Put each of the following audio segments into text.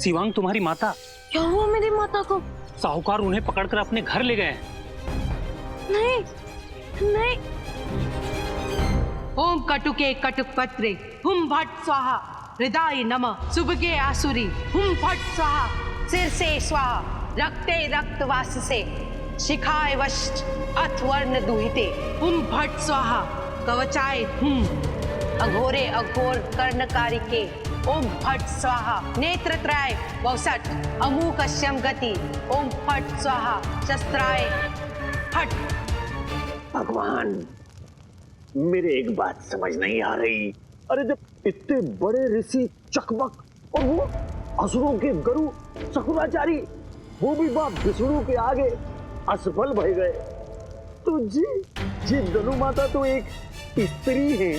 शिवांग तुम्हारी माता। क्या हुआ मेरी माता को? साहूकार उन्हें पकड़कर अपने घर ले गए। नहीं नहीं। ओम कटुके कटुक पत्रे हुम भट स्वाहा हृदय नमः सुबगे आसुरी हुम भट स्वाहा सिर से स्वाहा रक्ते रक्त वास से शिखाय वश अथ वर्ण दुहिते हुम भट स्वाहा कवचाय हुम अघोरे अघोर कर्णकारी के ओम फट स्वाहा नेत्रत्राय वौसट अमूकश्यम गति ओम फट स्वाहा शस्त्राय फट। भगवान, मेरे एक बात समझ नहीं आ रही। अरे जब इतने बड़े ऋषि चकमक और वो असुरों के गुरु शकुराचारी वो भी बाप विष्णु के आगे असफल भय गए, तो जी धनु माता तो एक स्त्री है।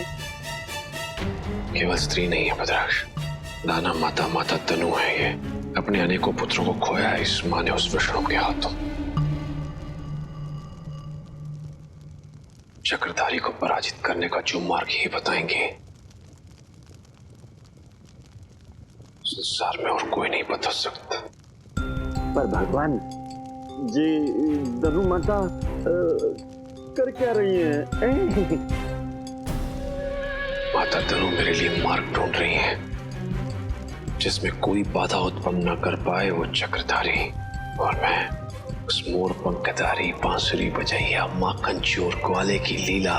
केवल स्त्री नहीं है भद्राक्ष, दाना माता माता तनु है। ये अपने अनेकों पुत्रों को खोया है इस माँ ने उस विष्णु के हाथों। चक्रधारी को पराजित करने का जो मार्ग ही बताएंगे, संसार में और कोई नहीं बता सकता। पर भगवान जी धनु माता कर क्या रही है? माता तनु मेरे लिए मार्ग ढूंढ रही है जिसमें कोई बाधा उत्पन्न न कर पाए वो चक्रधारी, और मैं उस मोर पंखधारी बांसुरी बजैया माखन चोर ग्वाले की लीला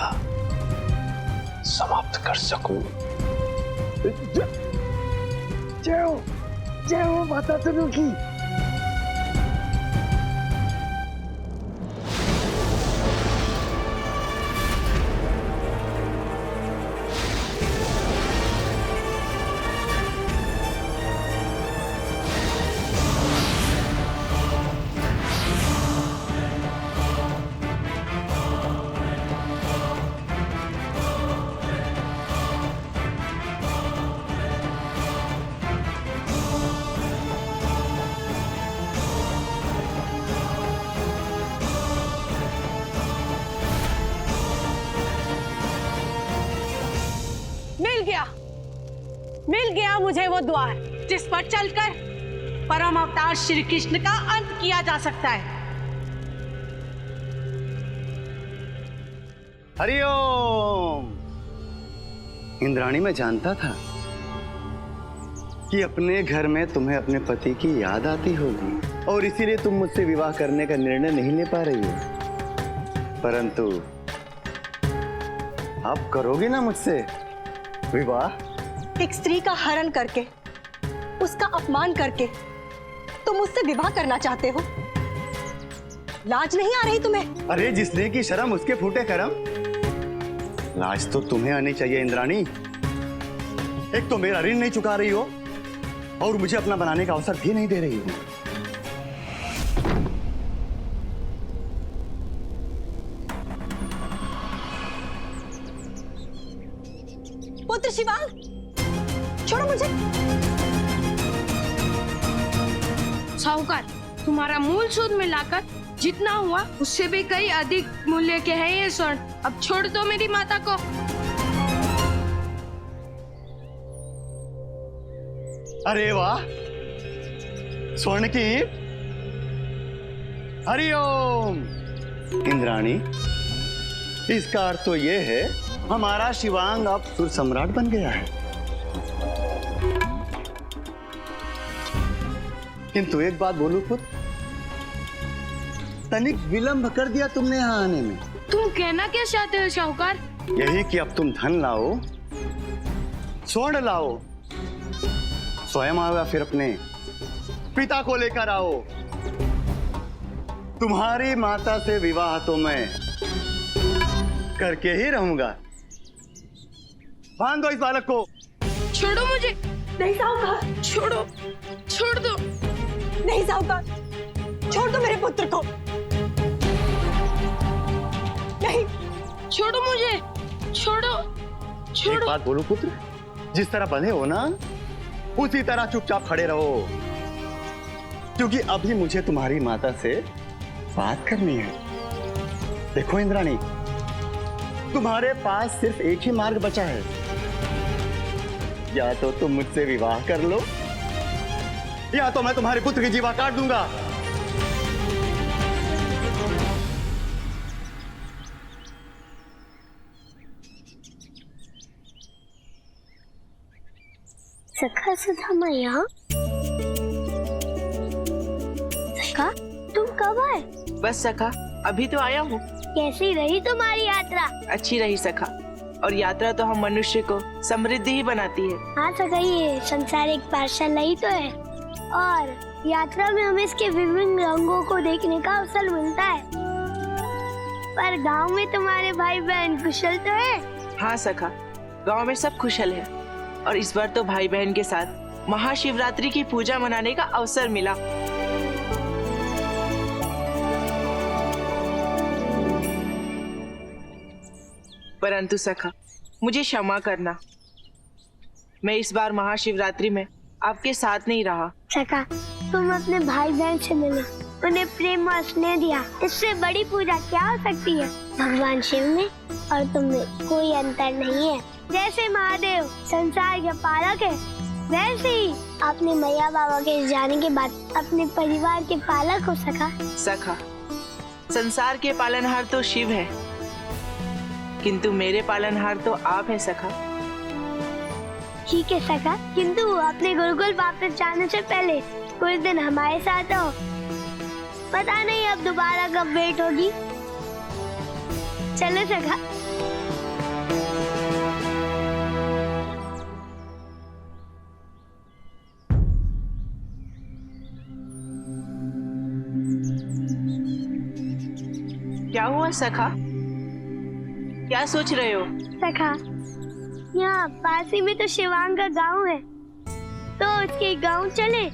समाप्त कर सकूं। जय हो माता तनु की। मिल गया मुझे वो द्वार जिस पर चलकर परम अवतार श्री कृष्ण का अंत किया जा सकता है। हरिओम। इंद्राणी, मैं जानता था कि अपने घर में तुम्हें अपने पति की याद आती होगी और इसीलिए तुम मुझसे विवाह करने का निर्णय नहीं ले पा रही हो, परंतु आप करोगे ना मुझसे विवाह? एक स्त्री का हरण करके, उसका अपमान करके तुम मुझसे विवाह करना चाहते हो? लाज नहीं आ रही तुम्हें? अरे जिसने की शर्म उसके फूटे करम। लाज तो तुम्हें आनी चाहिए इंद्राणी। एक तो मेरा ऋण नहीं चुका रही हो और मुझे अपना बनाने का अवसर भी नहीं दे रही हो। पुत्र शिवांग, छोड़ो मुझे। साहूकार, तुम्हारा मूल सूद मिलाकर जितना हुआ उससे भी कई अधिक मूल्य के हैं ये स्वर्ण। अब छोड़ दो मेरी माता को। अरे वाह, स्वर्ण की। हरिओम। इंद्राणी, इसका अर्थ तो ये है हमारा शिवांग अब सुर सम्राट बन गया है। किंतु एक बात बोलूं पुत्र, तनिक विलंब कर दिया तुमने यहाँ आने में। तुम कहना क्या चाहते हो साहूकार? यही कि अब तुम धन लाओ, स्वर्ण लाओ, स्वयं आओ या फिर अपने पिता को लेकर आओ। तुम्हारी माता से विवाह तो मैं करके ही रहूंगा। बांध दो इस बालक को। छोड़ो मुझे। नहीं साहूकार, छोड़ो, छोड़ दो। नहीं साहूकार, छोड़ दो मेरे पुत्र को। नहीं, छोड़ो मुझे, छोड़ो, छोड़ो। एक बात बोलो पुत्र, जिस तरह बंधे हो ना उसी तरह चुपचाप खड़े रहो, क्योंकि अभी मुझे तुम्हारी माता से बात करनी है। देखो इंद्राणी, तुम्हारे पास सिर्फ एक ही मार्ग बचा है, या तो तुम मुझसे विवाह कर लो या तो मैं तुम्हारे पुत्र की जीवा काट दूंगा। सखा सुदामा यहाँ? सखा तुम कब आए? बस सखा, अभी तो आया हूँ। कैसी रही तुम्हारी यात्रा? अच्छी रही सखा, और यात्रा तो हम मनुष्य को समृद्धि ही बनाती है। हाँ सखा, ये संसार एक पाठशाला ही तो है, और यात्रा में हमें इसके विभिन्न रंगों को देखने का अवसर मिलता है। पर गांव में तुम्हारे भाई बहन कुशल तो है? हाँ सखा, गांव में सब कुशल है, और इस बार तो भाई बहन के साथ महाशिवरात्रि की पूजा मनाने का अवसर मिला। परंतु सखा, मुझे क्षमा करना, मैं इस बार महाशिवरात्रि में आपके साथ नहीं रहा। सखा, तुम अपने भाई बहन से मिले, उन्हें प्रेम और स्नेह दिया, इससे बड़ी पूजा क्या हो सकती है? भगवान शिव में और तुम में कोई अंतर नहीं है। जैसे महादेव संसार के पालक है, वैसे ही अपने मैया बाबा के जाने के बाद अपने परिवार के पालक हो सका। सखा, संसार के पालनहार तो शिव है, किंतु मेरे पालनहार तो आप है सखा। ठीक है सखा, किंतु अपने गुरुकुल वापस जाने से पहले कुछ दिन हमारे साथ हो। पता नहीं अब दोबारा कब भेंट होगी। चलो सखा। क्या हुआ सखा, क्या सोच रहे हो? सखा, यहाँ पास ही में तो शिवांग का गांव है, तो उसके गांव चले,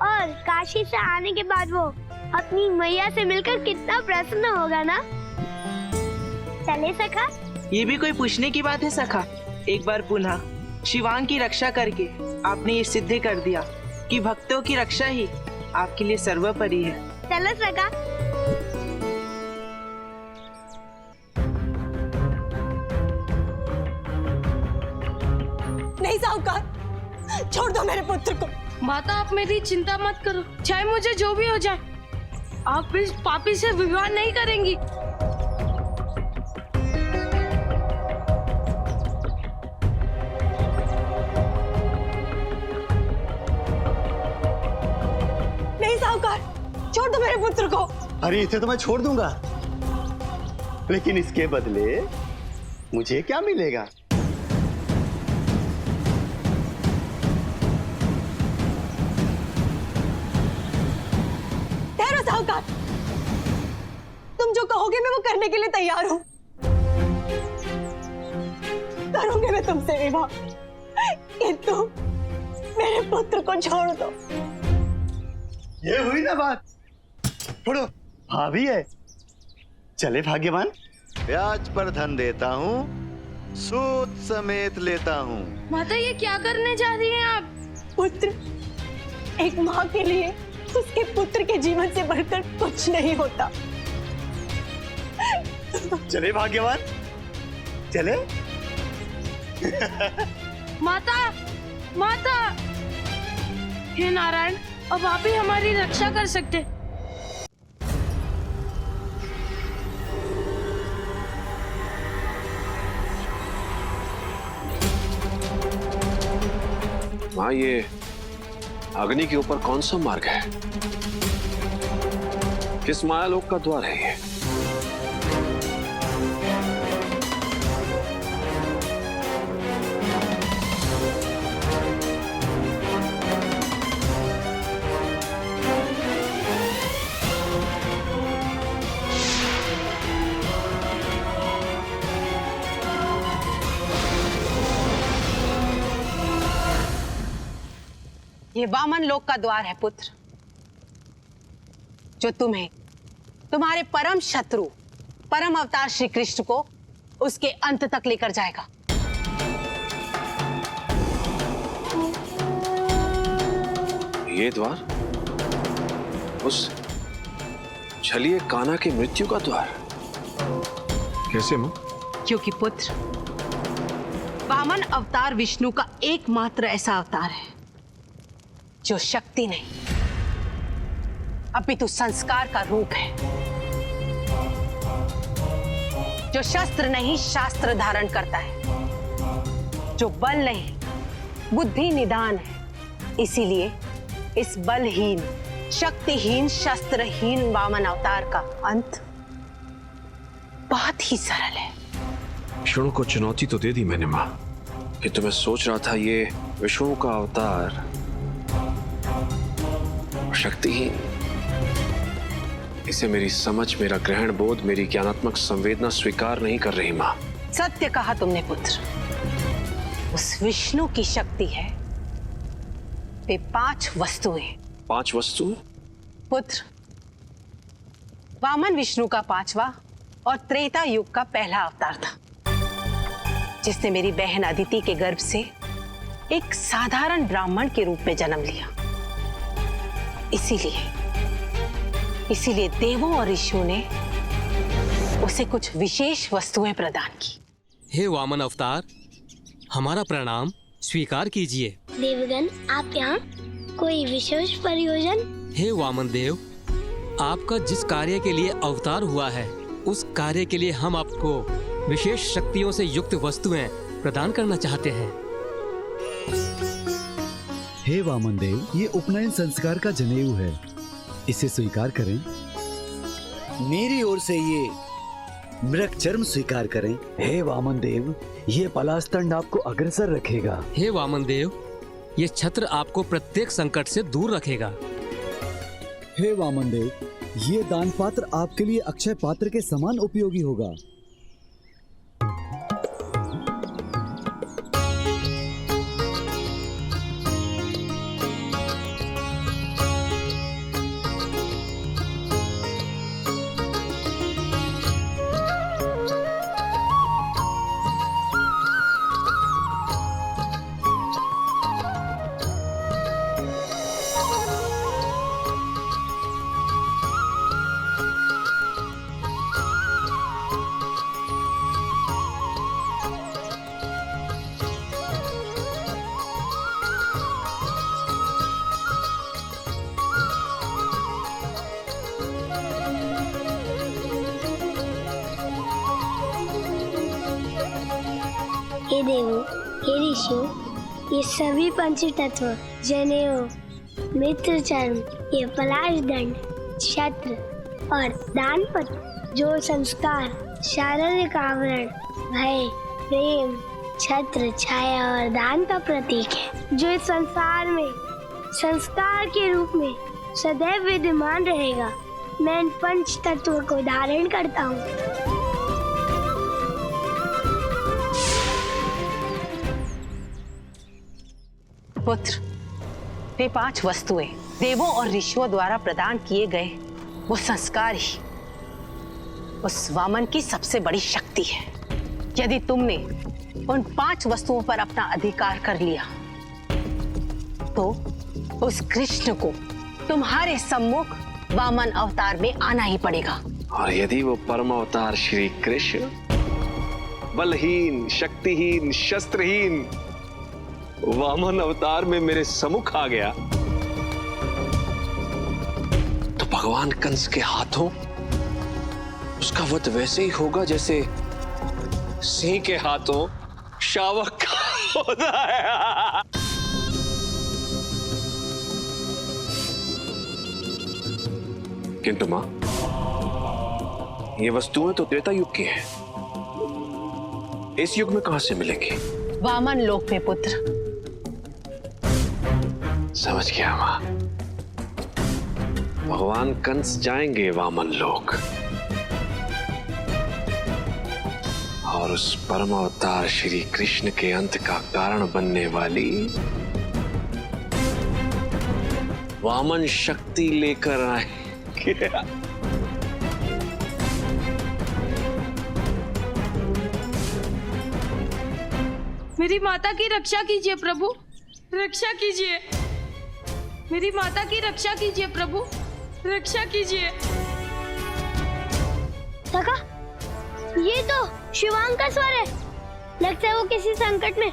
और काशी से आने के बाद वो अपनी मैया से मिलकर कितना प्रसन्न होगा ना। चले सखा? ये भी कोई पूछने की बात है सखा। एक बार पुनः शिवांग की रक्षा करके आपने ये सिद्ध कर दिया कि भक्तों की रक्षा ही आपके लिए सर्वोपरि है। चलो सखा। नहीं साहूकार, छोड़ दो मेरे पुत्र को। माता, आप मेरी चिंता मत करो, चाहे मुझे जो भी हो जाए, आप इस पापी से विवाह नहीं करेंगी। नहीं साहूकार, छोड़ दो मेरे पुत्र को। अरे इसे तो मैं छोड़ दूंगा, लेकिन इसके बदले मुझे क्या मिलेगा? साहूकार, तुम जो कहोगे मैं वो करने के लिए तैयार हूँ। करूंगी मैं तुमसे विवाह, किंतु मेरे पुत्र को छोड़ दो। ये हुई ना बात, छोड़ो। भाभी है, चले भाग्यवान। ब्याज पर धन देता हूँ, सूद समेत लेता हूँ। माता, ये क्या करने जा रही हैं आप? पुत्र, एक माँ के लिए उसके पुत्र के जीवन से बढ़कर कुछ नहीं होता। चले भाग्यवान, चले। माता, माता, हे नारायण, अब आप ही हमारी रक्षा कर सकते। माँ, ये अग्नि के ऊपर कौन सा मार्ग है? किस मायालोक का द्वार है ये? ये वामन लोक का द्वार है पुत्र, जो तुम्हें तुम्हारे परम शत्रु परम अवतार श्री कृष्ण को उसके अंत तक लेकर जाएगा। ये द्वार उस छलिए कान्हा की मृत्यु का द्वार? कैसे मां? क्योंकि पुत्र, वामन अवतार विष्णु का एकमात्र ऐसा अवतार है जो शक्ति नहीं अपितु संस्कार का रूप है, जो शस्त्र नहीं शास्त्र धारण करता है, जो बल नहीं बुद्धि निदान है। इसीलिए इस बलहीन शक्तिहीन शस्त्रहीन वामन अवतार का अंत बहुत ही सरल है। विष्णु को चुनौती तो दे दी मैंने माँ, किंतु मैं सोच रहा था ये विष्णु का अवतार शक्तिहीन, इसे मेरी समझ, मेरा ग्रहण बोध, मेरी ज्ञानात्मक संवेदना स्वीकार नहीं कर रही माँ। सत्य कहा तुमने पुत्र। उस विष्णु की शक्ति है वे 5 वस्तुएं। 5 वस्तु? पुत्र, वामन विष्णु का 5वां और त्रेता युग का पहला अवतार था, जिसने मेरी बहन अदिति के गर्भ से एक साधारण ब्राह्मण के रूप में जन्म लिया। इसीलिए देवों और ऋषियों ने उसे कुछ विशेष वस्तुएं प्रदान की। हे वामन अवतार, हमारा प्रणाम स्वीकार कीजिए। देवगण, आप यहाँ कोई विशेष प्रयोजन? हे वामन देव, आपका जिस कार्य के लिए अवतार हुआ है उस कार्य के लिए हम आपको विशेष शक्तियों से युक्त वस्तुएं प्रदान करना चाहते हैं। हे वामन देव, ये उपनयन संस्कार का जनेऊ है, इसे स्वीकार करें। मेरी ओर से ये मृग चर्म स्वीकार करें। हे वामन देव, ये पलास्तंड आपको अग्रसर रखेगा। हे वामन देव, ये छत्र आपको प्रत्येक संकट से दूर रखेगा। हे वामन देव, ये दान पात्र आपके लिए अक्षय पात्र के समान उपयोगी होगा। हे देवो, हे ऋषियों, ये सभी पंच तत्व जनेऊ, मित्र चर्म, ये पलाश दंड, छत्र और दान पत्र, जो संस्कार, शारीरिक आवरण, भय, प्रेम, छत्र, छाया और दान का प्रतीक है, जो इस संसार में संस्कार के रूप में सदैव विद्यमान रहेगा, मैं इन पंच तत्वों को धारण करता हूँ। पुत्र, वे 5 वस्तुएं देवों और ऋषियों द्वारा प्रदान किए गए वो संस्कार ही उस वामन की सबसे बड़ी शक्ति है। यदि तुमने उन 5 वस्तुओं पर अपना अधिकार कर लिया तो उस कृष्ण को तुम्हारे सम्मुख वामन अवतार में आना ही पड़ेगा। और यदि वो परम अवतार श्री कृष्ण बलहीन शक्तिहीन शस्त्रहीन वामन अवतार में मेरे सम्मुख आ गया तो भगवान कंस के हाथों उसका वध वैसे ही होगा जैसे सिंह के हाथों शावक का होता है। किंतु मां, ये वस्तुएं तो त्रेता युग की हैं, इस युग में कहां से मिलेंगी? वामन लोक में पुत्र। समझ गया मां, भगवान कंस जाएंगे वामन लोक और उस परम अवतार श्री कृष्ण के अंत का कारण बनने वाली वामन शक्ति लेकर आएंगे। मेरी माता की रक्षा कीजिए प्रभु, रक्षा कीजिए। मेरी माता की रक्षा कीजिए प्रभु, रक्षा कीजिए। सखा, ये तो शिवांग का स्वर है। लगता है वो किसी संकट में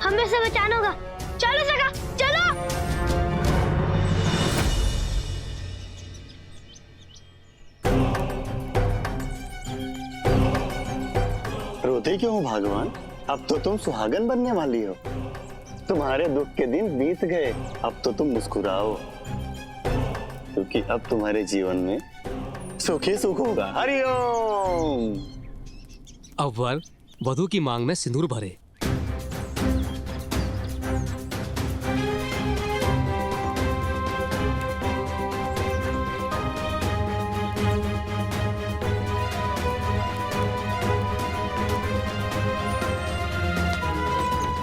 हमें से बचाना होगा। चलो सखा, चलो। रोते क्यों हो भगवान? अब तो तुम सुहागन बनने वाली हो। तुम्हारे दुख के दिन बीत गए, अब तो तुम मुस्कुराओ, क्योंकि अब तुम्हारे जीवन में सुख ही सुख होगा। हरिओम। अब वर वधू की मांग में सिंदूर भरे।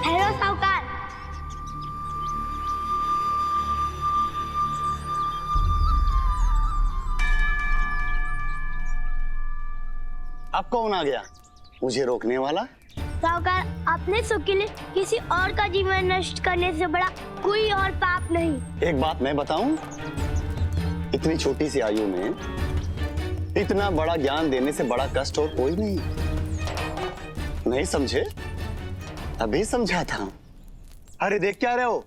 हेलो साहूकार। अब कौन आ गया मुझे रोकने वाला? साहूकार, अपने सुख के लिए किसी और का जीवन नष्ट करने से बड़ा कोई और पाप नहीं। एक बात मैं बताऊं, इतनी छोटी सी आयु में इतना बड़ा ज्ञान देने से बड़ा कष्ट और कोई नहीं। नहीं समझे? अभी समझा था। अरे देख क्या रहे हो,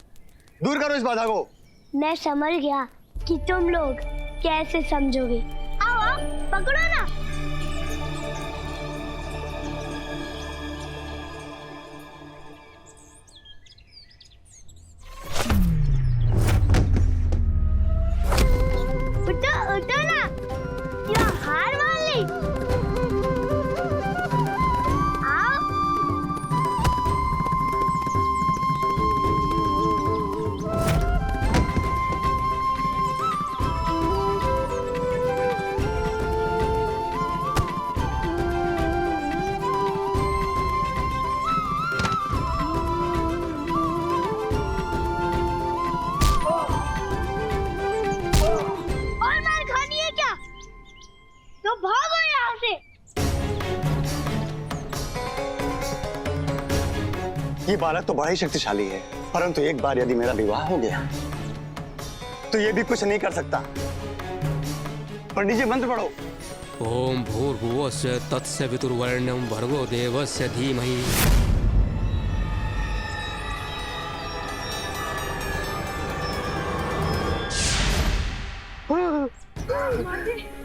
दूर करो इस बाधा को। मैं समझ गया कि तुम लोग कैसे समझोगे। आओ आओ, पकड़ो ना। उठो उठो ना, क्या हार मान ली? आओ। और मार खानी है क्या? तो भागो यहाँ से। ये बालक तो बड़ा ही शक्तिशाली है, परंतु एक बार यदि मेरा विवाह हो गया तो ये भी कुछ नहीं कर सकता। पंडित जी मंत्र पढ़ो। ओम भूर्भुवस्य तत्सवितुर्वरेण्यं भर्गो देवस्य धीमहि।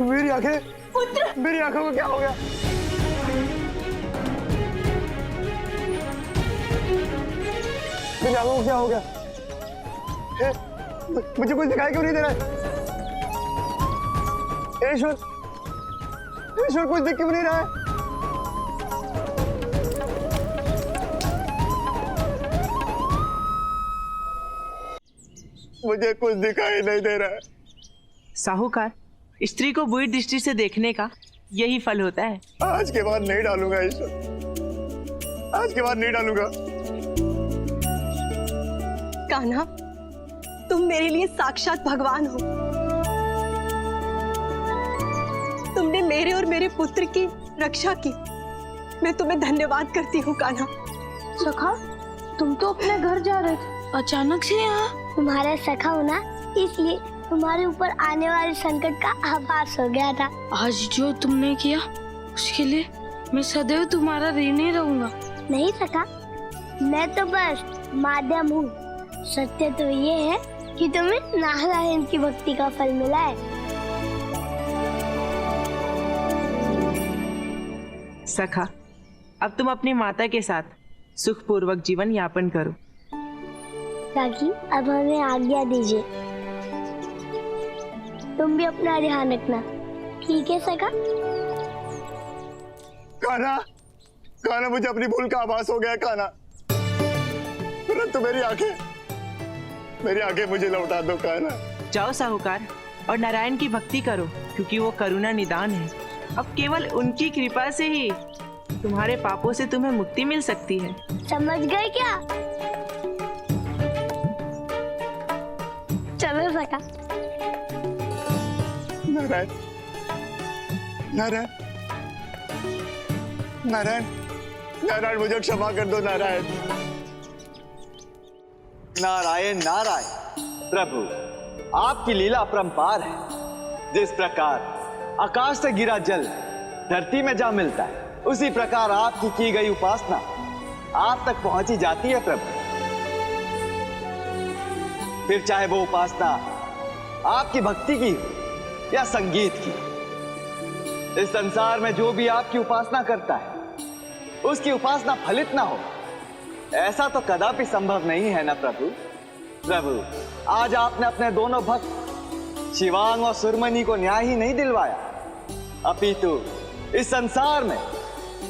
मेरी आंखें, मेरी आंखों को क्या हो गया? मेरी आंखों को क्या हो गया? हे, मुझे कुछ दिखाई क्यों नहीं दे रहा है? ईश्वर, ईश्वर कुछ दिख क्यों नहीं रहा है? मुझे कुछ दिखाई नहीं दे रहा है। साहूकार, स्त्री को बुरी दृष्टि से देखने का यही फल होता है। आज के बाद नहीं डालूंगा ईश्वर, आज के बाद नहीं डालूंगा। कान्हा, तुम मेरे लिए साक्षात भगवान हो। तुमने मेरे और मेरे पुत्र की रक्षा की। मैं तुम्हें धन्यवाद करती हूँ कान्हा। सखा, तुम तो अपने घर जा रहे थे, अचानक से यहाँ? तुम्हारा सखा हो ना, इसलिए तुम्हारे ऊपर आने वाले संकट का आभास हो गया था। आज जो तुमने किया उसके लिए मैं सदैव तुम्हारा ऋणी रहूंगा। नहीं सखा, मैं तो बस माध्यम हूँ। सत्य तो ये है कि तुम्हें नारायण की भक्ति का फल मिला है। सखा, अब तुम अपनी माता के साथ सुखपूर्वक जीवन यापन करो। काकी, अब हमें आज्ञा दीजिए। तुम भी अपना ध्यान रखना, ठीक है सखा? कान्हा, कान्हा, मुझे अपनी भूल का आभास हो गया कान्हा, परंतु मेरी आंखें मुझे लौटा दो कान्हा। जाओ साहूकार और नारायण की भक्ति करो, क्योंकि वो करुणा निदान है। अब केवल उनकी कृपा से ही तुम्हारे पापों से तुम्हें मुक्ति मिल सकती है। समझ गए क्या? चलो सखा। नारायण, नारायण, नारायण, नारायण, मुझे क्षमा कर दो नारायण। नारायण नारायण। प्रभु, आपकी लीला अपरंपार है। जिस प्रकार आकाश से गिरा जल धरती में जा मिलता है, उसी प्रकार आपकी की गई उपासना आप तक पहुंची जाती है प्रभु। फिर चाहे वो उपासना आपकी भक्ति की हो या संगीत की, इस संसार में जो भी आपकी उपासना करता है उसकी उपासना फलित ना हो, ऐसा तो कदापि संभव नहीं है ना प्रभु। प्रभु, आज आपने अपने दोनों भक्त शिवांग और सुरमणि को न्याय ही नहीं दिलवाया, अपितु इस संसार में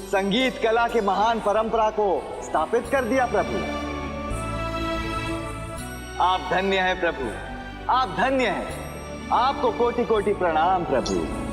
संगीत कला के महान परंपरा को स्थापित कर दिया। प्रभु, आप धन्य हैं प्रभु, आप धन्य हैं। आपको कोटि कोटि प्रणाम प्रभु।